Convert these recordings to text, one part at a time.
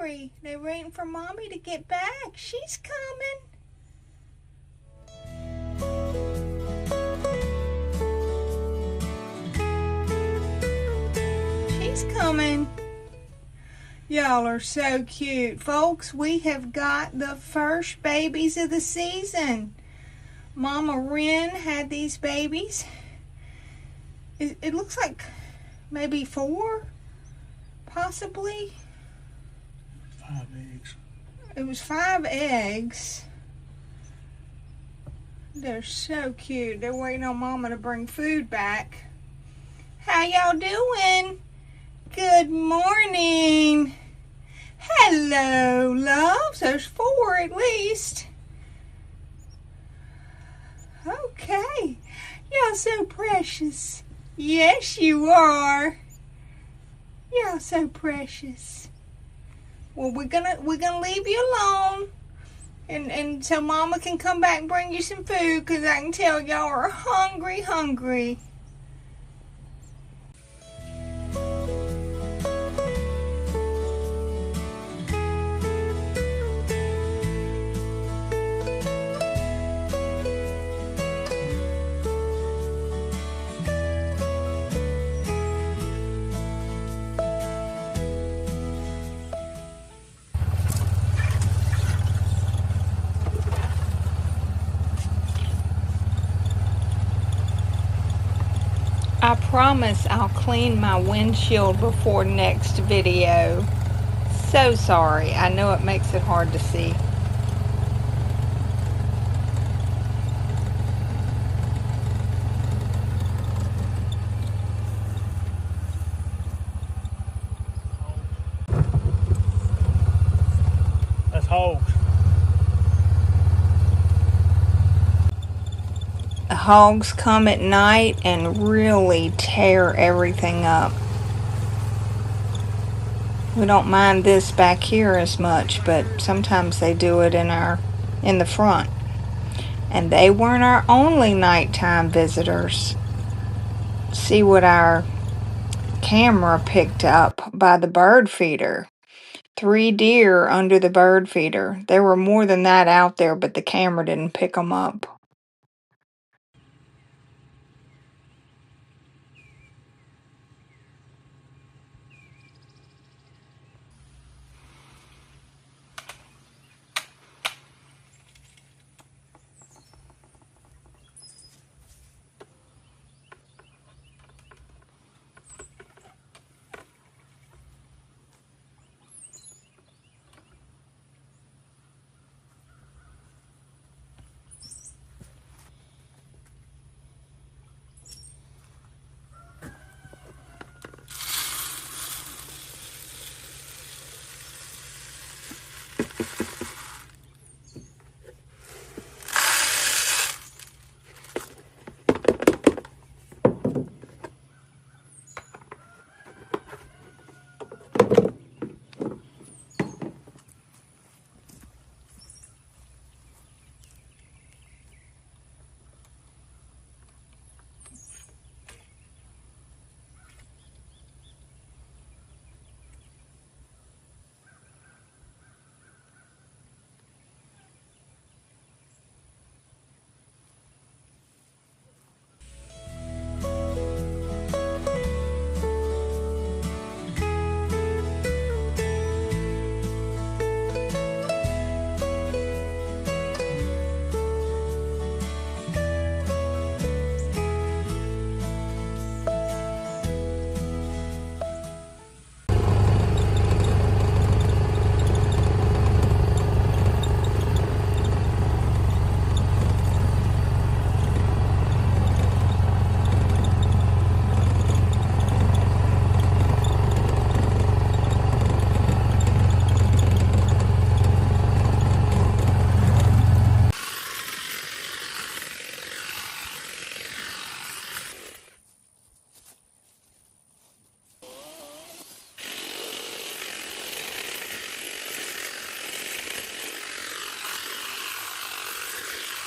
hungry. They're waiting for Mommy to get back. She's coming. She's coming. Y'all are so cute. Folks, we have got the first babies of the season. Mama Wren had these babies. It looks like maybe 4, possibly. 5 eggs. It was 5 eggs. They're so cute. They're waiting on Mama to bring food back. How y'all doing? Good morning. Hello, loves. There's 4 at least. Okay. Y'all so precious. Yes, you are. Y'all so precious. Well, we're gonna leave you alone, and so Mama can come back and bring you some food, 'cause I can tell y'all are hungry. I promise I'll clean my windshield before next video. So sorry. I know it makes it hard to see. That's hogs. The hogs come at night and really tear everything up. We don't mind this back here as much, but sometimes they do it in the front. And they weren't our only nighttime visitors. See what our camera picked up by the bird feeder. 3 deer under the bird feeder. There were more than that out there, but the camera didn't pick them up.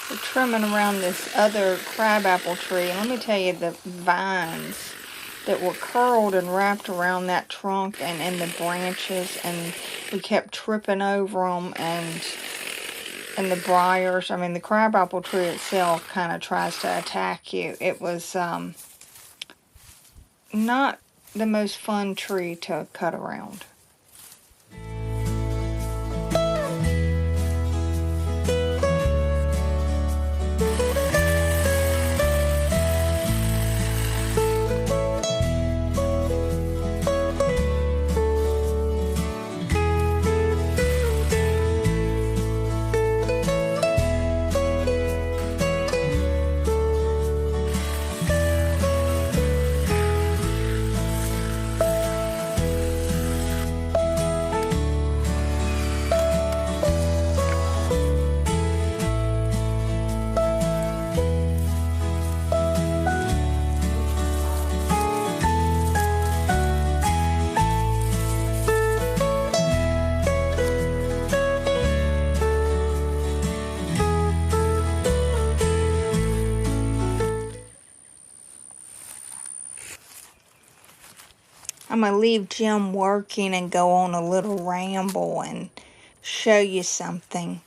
We're trimming around this other crabapple tree, and let me tell you, the vines that were curled and wrapped around that trunk and in the branches, and we kept tripping over them, and the briars. I mean, the crabapple tree itself kind of tries to attack you. It was not the most fun tree to cut around. I'm going to leave Jim working and go on a little ramble and show you something.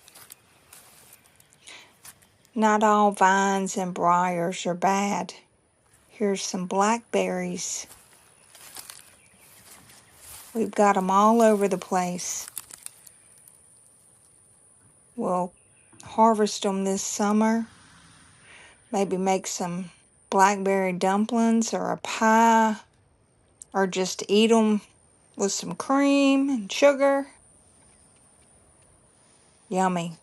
Not all vines and briars are bad. Here's some blackberries. We've got them all over the place. We'll harvest them this summer. Maybe make some blackberry dumplings or a pie, or just eat them with some cream and sugar. Yummy.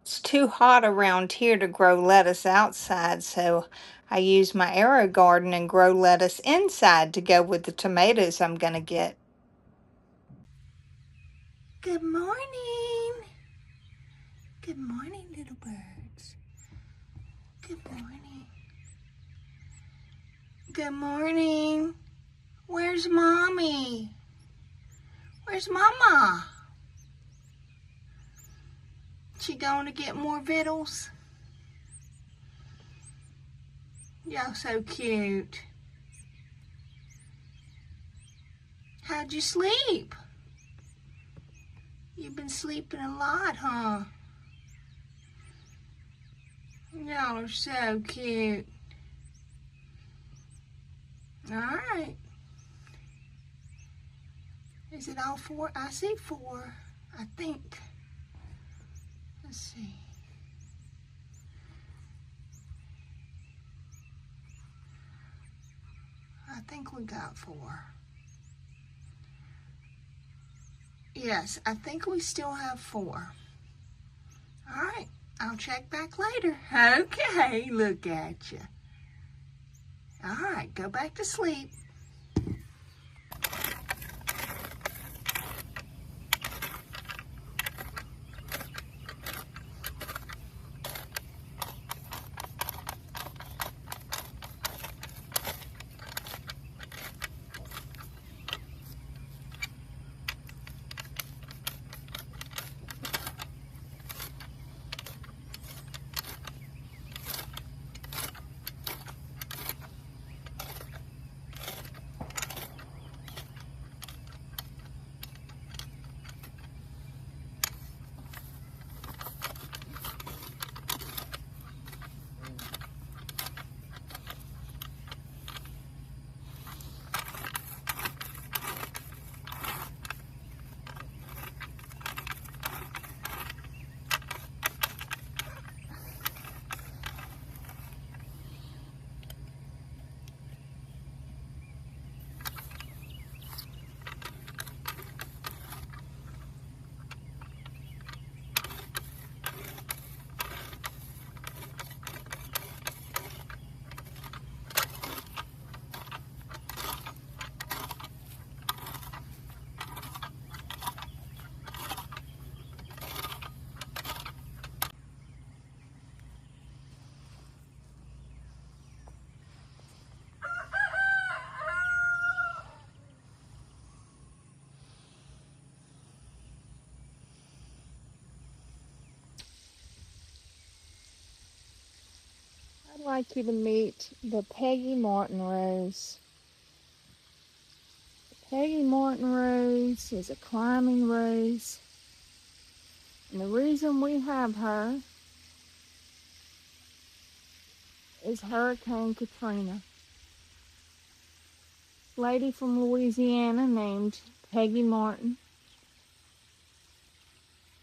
It's too hot around here to grow lettuce outside, so I use my arrow garden and grow lettuce inside to go with the tomatoes I'm going to get. Good morning. Good morning, little birds. Good morning. Good morning. Where's Mommy? Where's Mama? She going to get more victuals? Y'all so cute. How'd you sleep? You've been sleeping a lot, huh? Y'all are so cute. All right. Is it all four? I see four, I think. Let's see. I think we got four. Yes, I think we still have four. All right, I'll check back later. Okay, look at you. All right, go back to sleep. I'd like you to meet the Peggy Martin Rose. Peggy Martin Rose is a climbing rose. And the reason we have her is Hurricane Katrina. Lady from Louisiana named Peggy Martin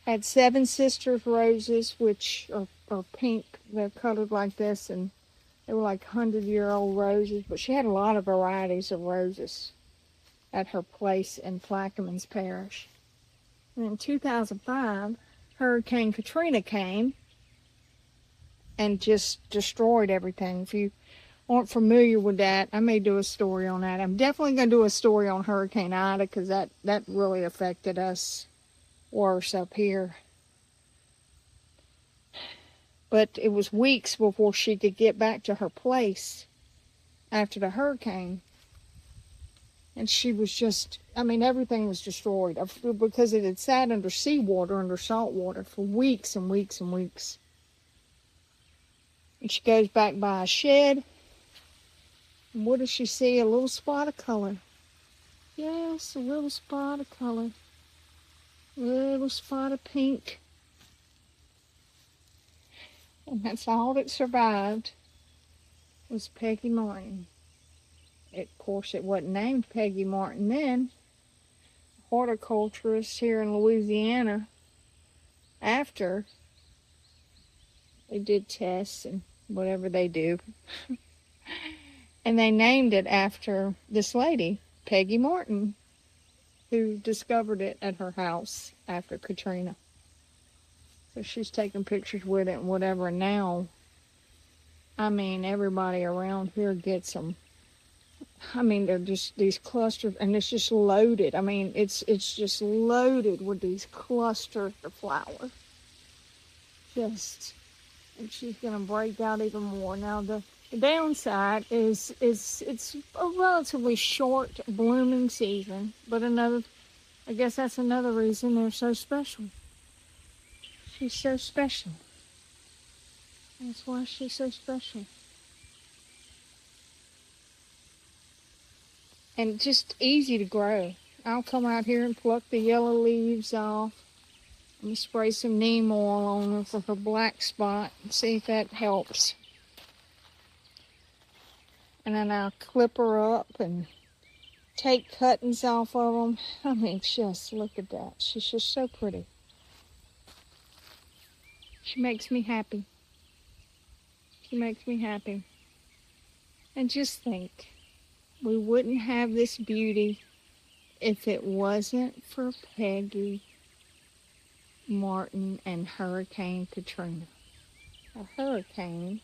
had 7 sisters roses, which are pink. They're colored like this, and they were like 100-year-old roses. But she had a lot of varieties of roses at her place in Plaquemines Parish. And in 2005, Hurricane Katrina came and just destroyed everything. If you aren't familiar with that, I may do a story on that. I'm definitely going to do a story on Hurricane Ida, because that really affected us worse up here. But it was weeks before she could get back to her place after the hurricane. And she was just, I mean, everything was destroyed because it had sat under seawater, under salt water for weeks and weeks and weeks. And she goes back by a shed. And what does she see? A little spot of color. Yes, a little spot of color. A little spot of pink. And that's all that survived was Peggy Martin. Of course, it wasn't named Peggy Martin then. Horticulturists here in Louisiana, after they did tests and whatever they do, and they named it after this lady, Peggy Martin, who discovered it at her house after Katrina. So she's taking pictures with it and whatever. And now, I mean, everybody around here gets them. I mean, they're just these clusters, and it's just loaded. I mean, it's just loaded with these clusters of flowers. And she's gonna break out even more. Now the downside is it's a relatively short blooming season, but I guess that's another reason they're so special. She's so special. That's why she's so special. And just easy to grow. I'll come out here and pluck the yellow leaves off. And spray some neem oil on her for her black spot and see if that helps. And then I'll clip her up and take cuttings off of them. I mean, just look at that. She's just so pretty. She makes me happy. She makes me happy. And just think, we wouldn't have this beauty if it wasn't for Peggy Martin and Hurricane Katrina. A hurricane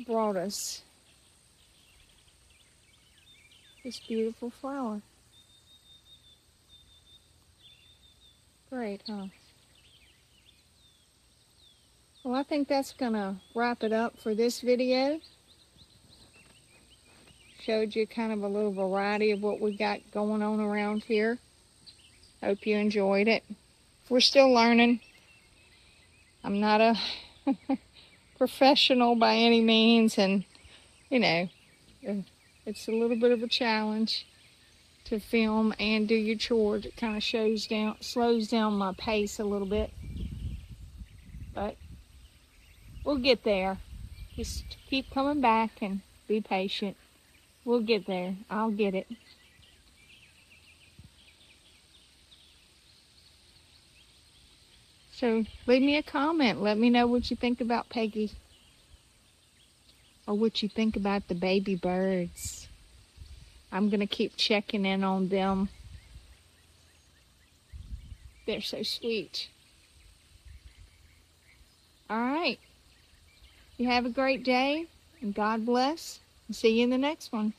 brought us this beautiful flower. Great, huh? Well, I think that's gonna wrap it up for this video. Showed you kind of a little variety of what we got going on around here. Hope you enjoyed it. We're still learning. I'm not a professional by any means, and you know, it's a little bit of a challenge to film and do your chores. It kind of slows down my pace a little bit, but we'll get there. Just keep coming back and be patient. We'll get there. I'll get it. So leave me a comment. Let me know what you think about Peggy, or what you think about the baby birds. I'm going to keep checking in on them. They're so sweet. All right. You have a great day, and God bless. And see you in the next one.